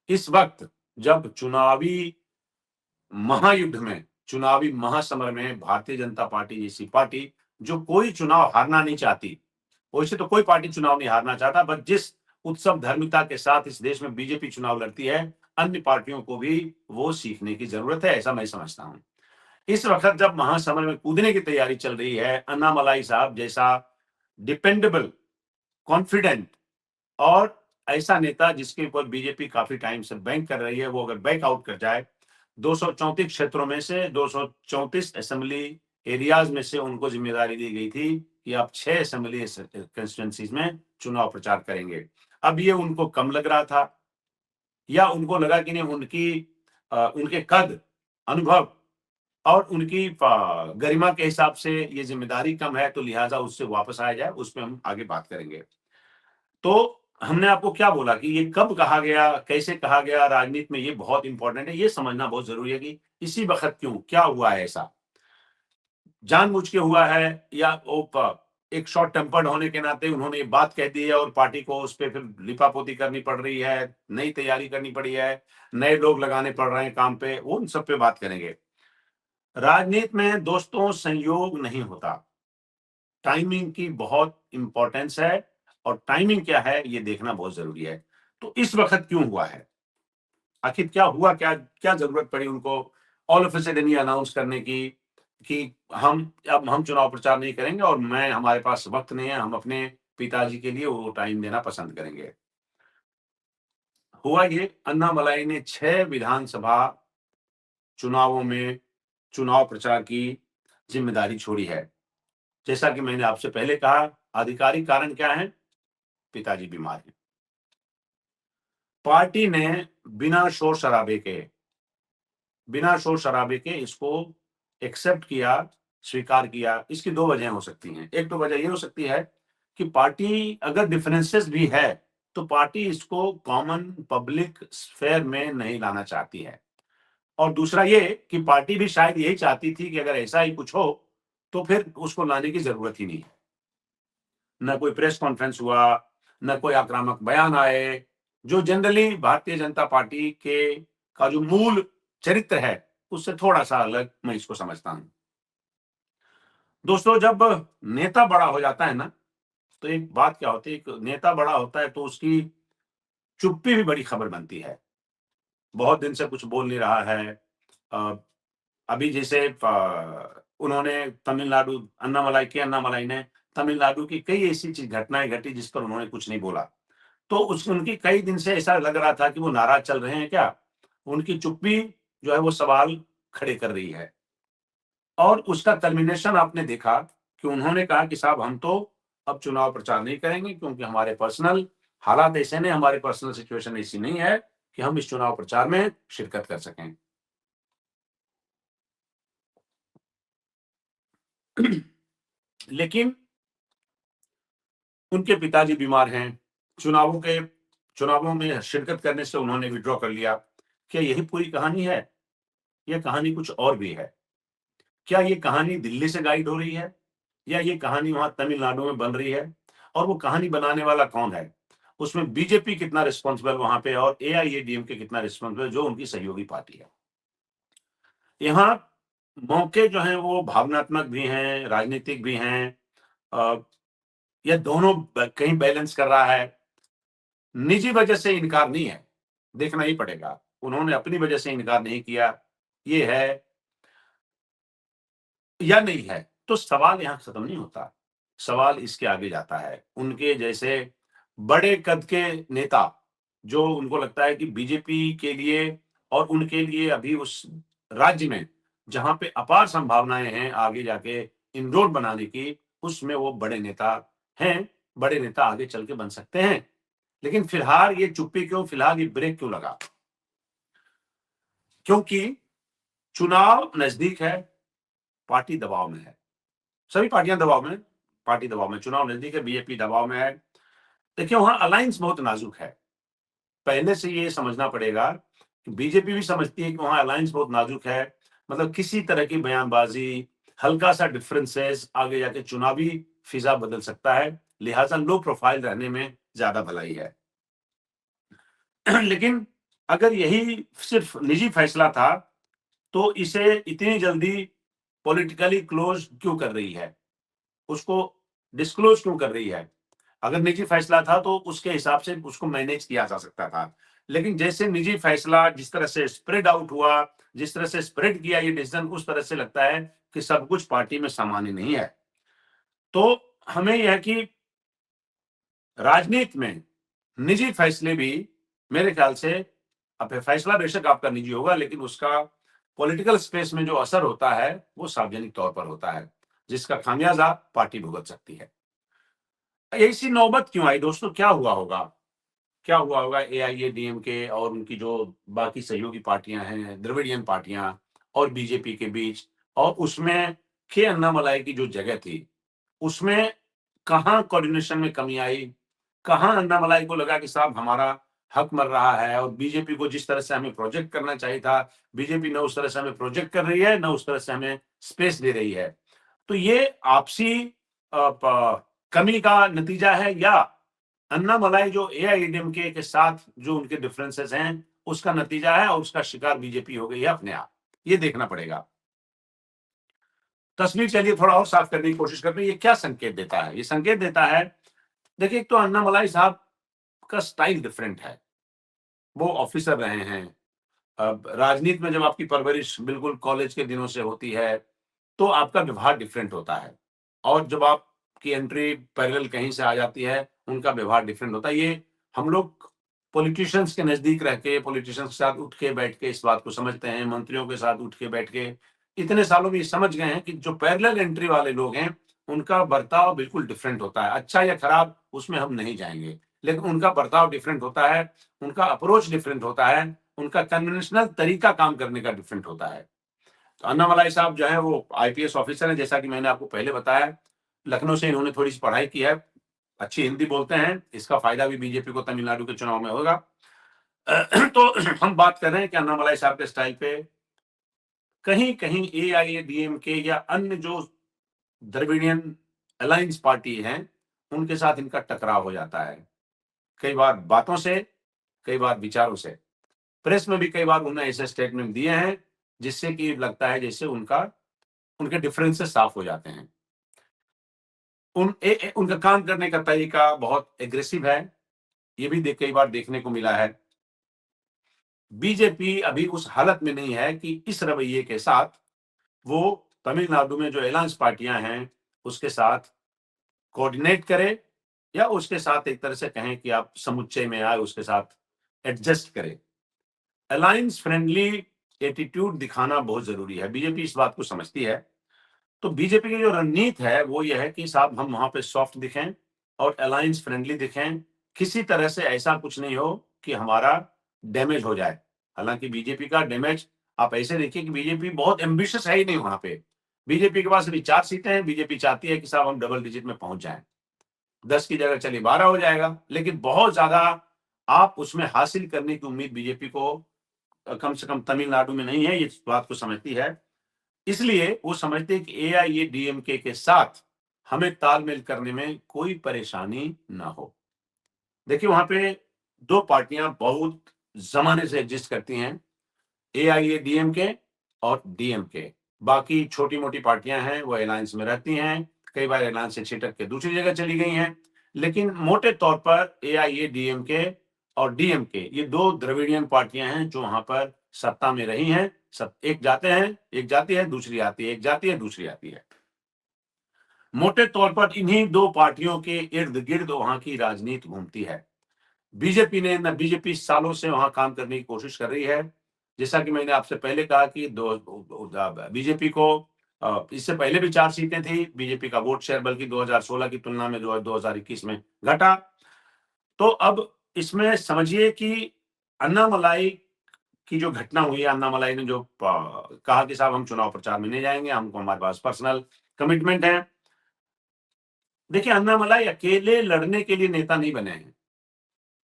इस वक्त जब चुनावी महायुद्ध में, चुनावी महासमर में भारतीय जनता पार्टी जैसी पार्टी जो कोई चुनाव हारना नहीं चाहती, वैसे तो कोई पार्टी चुनाव नहीं हारना चाहता, बट जिस उत्सव धर्मिता के साथ इस देश में बीजेपी चुनाव लड़ती है, अन्य पार्टियों को भी वो सीखने की जरूरत है, ऐसा मैं समझता हूं। इस वक्त जब महासमर में कूदने की तैयारी चल रही है, अन्नामलाई साहब जैसा डिपेंडेबल, कॉन्फिडेंट और ऐसा नेता जिसके ऊपर बीजेपी काफी टाइम से बैंक कर रही है, वो अगर बैक आउट कर जाए, 234 क्षेत्रों में से 234 असेंबली एरियाज में से उनको जिम्मेदारी दी गई थी कि आप 6 असेंबली कंस्टिट्यूंसीज में चुनाव प्रचार करेंगे। अब ये उनको कम लग रहा था, या उनको लगा कि नहीं, उनके कद, अनुभव और उनकी गरिमा के हिसाब से ये जिम्मेदारी कम है, तो लिहाजा उससे वापस आया जाए, उस पर हम आगे बात करेंगे। तो हमने आपको क्या बोला कि ये कब कहा गया, कैसे कहा गया, राजनीति में ये बहुत इंपॉर्टेंट है, ये समझना बहुत जरूरी है कि इसी वक्त क्यों, क्या हुआ है ऐसा, जानबूझ के हुआ है या एक शॉर्ट टेम्पर्ड होने के नाते उन्होंने ये बात कह दी है और पार्टी को उस पर फिर लिपापोती करनी पड़ रही है, नई तैयारी करनी पड़ी है, नए लोग लगाने पड़ रहे हैं काम पे, वो उन सब पे बात करेंगे। राजनीति में दोस्तों संयोग नहीं होता, टाइमिंग की बहुत इंपॉर्टेंस है, और टाइमिंग क्या है ये देखना बहुत जरूरी है। तो इस वक्त क्यों हुआ है, आखिर क्या हुआ, क्या क्या जरूरत पड़ी उनको ऑल ऑफ अ सडन ये अनाउंस करने की कि हम चुनाव प्रचार नहीं करेंगे और हमारे पास वक्त नहीं है, हम अपने पिताजी के लिए वो टाइम देना पसंद करेंगे। हुआ ये, अन्नामलाई ने 6 विधानसभा चुनावों में चुनाव प्रचार की जिम्मेदारी छोड़ी है। जैसा कि मैंने आपसे पहले कहा, आधिकारिक कारण क्या है, पिताजी बीमार हैं। पार्टी ने बिना शोर शराबे के, इसको एक्सेप्ट किया, स्वीकार किया। इसकी 2 वजह हो सकती हैं। एक तो वजह ये हो सकती है कि पार्टी अगर डिफरेंसेस भी है, तो पार्टी इसको कॉमन पब्लिक स्फेयर में नहीं लाना चाहती है। और दूसरा ये कि पार्टी भी शायद यही चाहती थी कि अगर ऐसा ही कुछ हो, तो फिर उसको लाने की जरूरत ही नहीं है। न कोई प्रेस कॉन्फ्रेंस हुआ, न कोई आक्रामक बयान आए, जो जनरली भारतीय जनता पार्टी के का जो मूल चरित्र है, उससे थोड़ा-सा अलग मैं इसको समझता हूँ। दोस्तों, जब नेता बड़ा हो जाता है ना, तो एक बात क्या होती है, एक नेता बड़ा होता है तो उसकी चुप्पी भी बड़ी खबर बनती है। बहुत दिन से कुछ बोल नहीं रहा है। अ, अभी जैसे उन्होंने अन्नामलाई ने तमिलनाडु की कई ऐसी चीज़ घटनाएँ घटी जिस पर उन्होंने कुछ नहीं बोला। तो उस उनकी कई दिन से ऐसा लग रहा था कि वो नाराज़ चल रहे हैं क्या? उनकी चुप्पी जो है वो सवाल खड़े कर रही है। और उसका कल्मिनेशन आपने देखा कि उन्होंने कहा कि साहब हम तो अब चुनाव प्रचार नहीं करेंगे, क्योंकि हमारे पर्सनल हालात ऐसे नहीं, हमारी पर्सनल सिचुएशन ऐसी नहीं है कि हम इस चुनाव प्रचार में शिरकत कर सकें। लेकिन उनके पिताजी बीमार हैं, चुनावों में शिरकत करने से उन्होंने विथड्रॉ कर लिया। क्या यही पूरी कहानी है? या कहानी कुछ और भी है? क्या ये कहानी दिल्ली से गाइड हो रही है? या ये कहानी वहाँ तमिलनाडु में बन रही है? और वो कहानी बनाने वाला कौन है? उसमें बीजेपी कितना रिस्पॉन्सिबल वहाँ पे, और एआईएडीएमके कितना रिस्पॉन्सिबल, जो उनकी सहयोगी पार्टी है। यहाँ मौके जो हैं वो भावनात्मक भी हैं, राजनीतिक भी हैं। अ, ये दोनों कहीं बैलेंस कर रहा है। निजी वजह से इनकार नहीं है, देखना ही पड़ेगा। उन्होंने अपनी वजह से इनकार नहीं किया, ये है या नहीं है, तो सवाल यहाँ खत्म नहीं होता। सवाल इसके आगे जाता है। उनके जैसे बड़े कद के नेता, जो उनको लगता है कि बीजेपी के लिए और उनके लिए अभी उस राज्य में जहाँ पे अपार संभावनाएँ हैं आगे जाके इनरोड बनाने की, उसमें वो बड़े नेता हैं, बड़े नेता आगे चल के बन सकते हैं। लेकिन फिलहाल ये चुप्पी क्यों, फिलहाल ये ब्रेक क्यों लगा? क्योंकि चुनाव नज़दीक है, पार्टी दबाव में है। सभी पार्टियाँ दबाव में, पार्टी दबाव में, चुनाव नज़दीक है, बीजेपी दबाव में है। देखिए, वहाँ अलायंस बहुत नाज़ुक है। पहले से ये समझना पड़ेगा कि बीजेपी भी समझती है कि वहाँ अलायंस बहुत नाज़ुक है। मतलब किसी तरह की बयानबाज़ी, हल्का-सा डिफरेंसेस आगे जाके चुनावी फ़िज़ा बदल सकता है। लिहाज़ा लो प्रोफ़ाइल रहने में ज़्यादा भलाई है। लेकिन अगर यही सिर्फ निजी फैसला था तो इसे इतनी जल्दी पॉलिटिकली क्लोज क्यों कर रही है, उसको डिस्क्लोज क्यों कर रही है? अगर निजी फैसला था तो उसके हिसाब से उसको मैनेज किया जा सकता था, लेकिन जैसे निजी फैसला जिस तरह से स्प्रेड आउट हुआ, जिस तरह से स्प्रेड किया ये डिसीजन, उस तरह से लगता है कि सब कुछ पार्टी में सामान्य नहीं है। तो हमें यह कि राजनीति में निजी फैसले भी मेरे ख्याल से, अब फैसला बेशक आपका निजी होगा लेकिन उसका पॉलिटिकल स्पेस में जो असर होता है वो सार्वजनिक तौर पर होता है, जिसका खामियाजा पार्टी भुगत सकती है। ऐसी नौबत क्यों आई दोस्तों? क्या हुआ होगा? क्या हुआ होगा एआईएडीएमके और उनकी जो बाकी सहयोगी पार्टियां हैं, द्रविडियन पार्टियां और बीजेपी के बीच, और उसमें के अन्नामलाई की जो जगह थी, उसमें कहाँ कोऑर्डिनेशन में कमी आई? कहाँ अन्नामलाई को लगा कि साहब हमारा हक मर रहा है, और बीजेपी को जिस तरह से हमें प्रोजेक्ट करना चाहिए था, बीजेपी न उस तरह से हमें प्रोजेक्ट कर रही है, न उस तरह से हमें स्पेस दे रही है। तो ये आपसी कमी का नतीजा है, या अन्नामलाई जो एआईएडीएमके के साथ जो उनके डिफरेंसेस हैं, उसका नतीजा है, और उसका शिकार बीजेपी हो गई है अपने आप? ये देखना पड़ेगा। तस्वीर चलिए थोड़ा और साफ करने की कोशिश करते हैं। ये क्या संकेत देता है? ये संकेत देता है, देखिए, एक तो अन्नामलाई साहब का स्टाइल डिफरेंट है। वो ऑफिसर रहे हैं। अब राजनीति में जब आपकी परवरिश बिल्कुल कॉलेज के दिनों से होती है, तो आपका व्यवहार डिफरेंट होता है, और जब आपकी एंट्री पैरेलल कहीं से आ जाती है, उनका व्यवहार डिफरेंट होता है। ये हम लोग पॉलिटिशियंस के नजदीक रह के, पॉलिटिशियंस के साथ उठ के बैठ के इस बात को समझते हैं, मंत्रियों के साथ उठ के बैठ के इतने सालों में ये समझ गए हैं कि जो पैरेलल एंट्री वाले लोग हैं, उनका बर्ताव बिल्कुल डिफरेंट होता है। अच्छा या खराब उसमें हम नहीं जाएंगे, लेकिन उनका बर्ताव डिफरेंट होता है, उनका अप्रोच डिफरेंट होता है, उनका कन्वेंशनल तरीका काम करने का डिफरेंट होता है। तो अन्नामलाई साहब जो है वो आईपीएस ऑफिसर है, जैसा कि मैंने आपको पहले बताया। लखनऊ से इन्होंने थोड़ी सी पढ़ाई की है, अच्छी हिंदी बोलते हैं, इसका फायदा भी बीजेपी को तमिलनाडु के चुनाव में होगा। तो हम बात कर रहे हैं कि अन्नामलाई साहब के स्टाइल पे कहीं कहीं एआईएडीएमके या अन्य जो द्रविडियन अलायंस पार्टी हैं, उनके साथ इनका टकराव हो जाता है, कई बार बातों से, कई बार विचारों से। प्रेस में भी कई बार उन्होंने ऐसे स्टेटमेंट दिए हैं जिससे कि लगता है जैसे उनके डिफरेंसेस साफ हो जाते हैं। उनका काम करने का तरीका बहुत एग्रेसिव है, ये भी कई बार देखने को मिला है। बीजेपी अभी उस हालत में नहीं है कि इस रवैये के साथ वो तमिलनाडु में जो अलायंस पार्टियां हैं उसके साथ कोऑर्डिनेट करे, या उसके साथ एक तरह से कहें कि आप समुच्चय में आए, उसके साथ एडजस्ट करे। अलायंस फ्रेंडली एटीट्यूड दिखाना बहुत जरूरी है, बीजेपी इस बात को समझती है। तो बीजेपी की जो रणनीति है वो ये है कि साहब हम वहां पे सॉफ्ट दिखें और अलायंस फ्रेंडली दिखें, किसी तरह से ऐसा कुछ नहीं हो कि हमारा डैमेज हो जाए। हालांकि बीजेपी का डैमेज आप ऐसे देखिए कि बीजेपी बहुत एम्बिशियस है ही नहीं वहां पे। बीजेपी के पास अभी 4 सीटें हैं, बीजेपी चाहती है कि साहब हम डबल डिजिट में पहुंच जाएं, 10 की जगह चलिए 12 हो जाएगा, लेकिन बहुत ज्यादा आप उसमें हासिल करने की उम्मीद बीजेपी को कम से कम तमिलनाडु में नहीं है, ये इस बात को समझती है। इसलिए वो समझते हैं कि एआईएडीएमके के साथ हमें तालमेल करने में कोई परेशानी ना हो। देखिए वहां पे दो पार्टियां बहुत जमाने से एग्जिस्ट करती हैं, एआईएडीएमके और डीएमके। बाकी छोटी मोटी पार्टियां हैं वो अलायंस में रहती हैं, कई बार अलायंस से छिटक के दूसरी जगह चली गई हैं, लेकिन मोटे तौर पर एआईएडीएमके और डीएमके ये दो द्रविडियन पार्टियां हैं जो वहां पर सत्ता में रही हैं। सब एक जाते हैं, एक जाती है दूसरी आती है, एक जाती है दूसरी आती है। मोटे तौर पर इन्हीं दो पार्टियों के इर्द गिर्द वहां की राजनीति घूमती है। बीजेपी सालों से वहां काम करने की कोशिश कर रही है। जैसा कि मैंने आपसे पहले कहा कि बीजेपी को इससे पहले भी 4 सीटें थी, बीजेपी का वोट शेयर बल्कि 2016 की तुलना में जो है 2021 में घटा। तो अब इसमें समझिए कि अन्नामलाई की जो घटना हुई है, अन्नामलाई ने जो कहा कि साहब हम चुनाव प्रचार में नहीं जाएंगे, हमको हमारे पास पर्सनल कमिटमेंट है। देखिए अन्नामलाई अकेले लड़ने के लिए नेता नहीं बने हैं,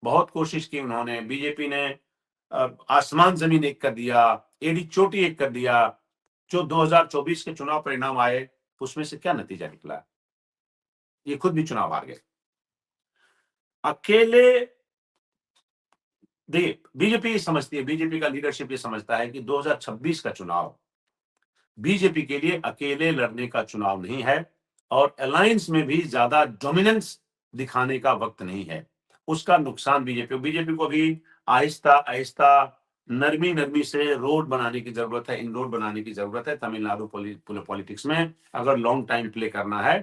बहुत कोशिश की उन्होंने। बीजेपी ने आसमान जमीन एक कर दिया, एड़ी चोटी एक कर दिया। जो 2024 के चुनाव परिणाम आए उसमें से क्या नतीजा निकला? ये खुद भी चुनाव हार गए। अकेले देखिए बीजेपी समझती है, बीजेपी का लीडरशिप ये समझता है कि 2026 का चुनाव बीजेपी के लिए अकेले लड़ने का चुनाव नहीं है और अलायंस में भी ज्यादा डोमिनेंस दिखाने का वक्त नहीं है। उसका नुकसान बीजेपी को भी आहिस्ता आहिस्ता नरमी नरमी से रोड बनाने की जरूरत है, इन रोड बनाने की जरूरत है। तमिलनाडु पॉलिटिक्स में अगर लॉन्ग टाइम प्ले करना है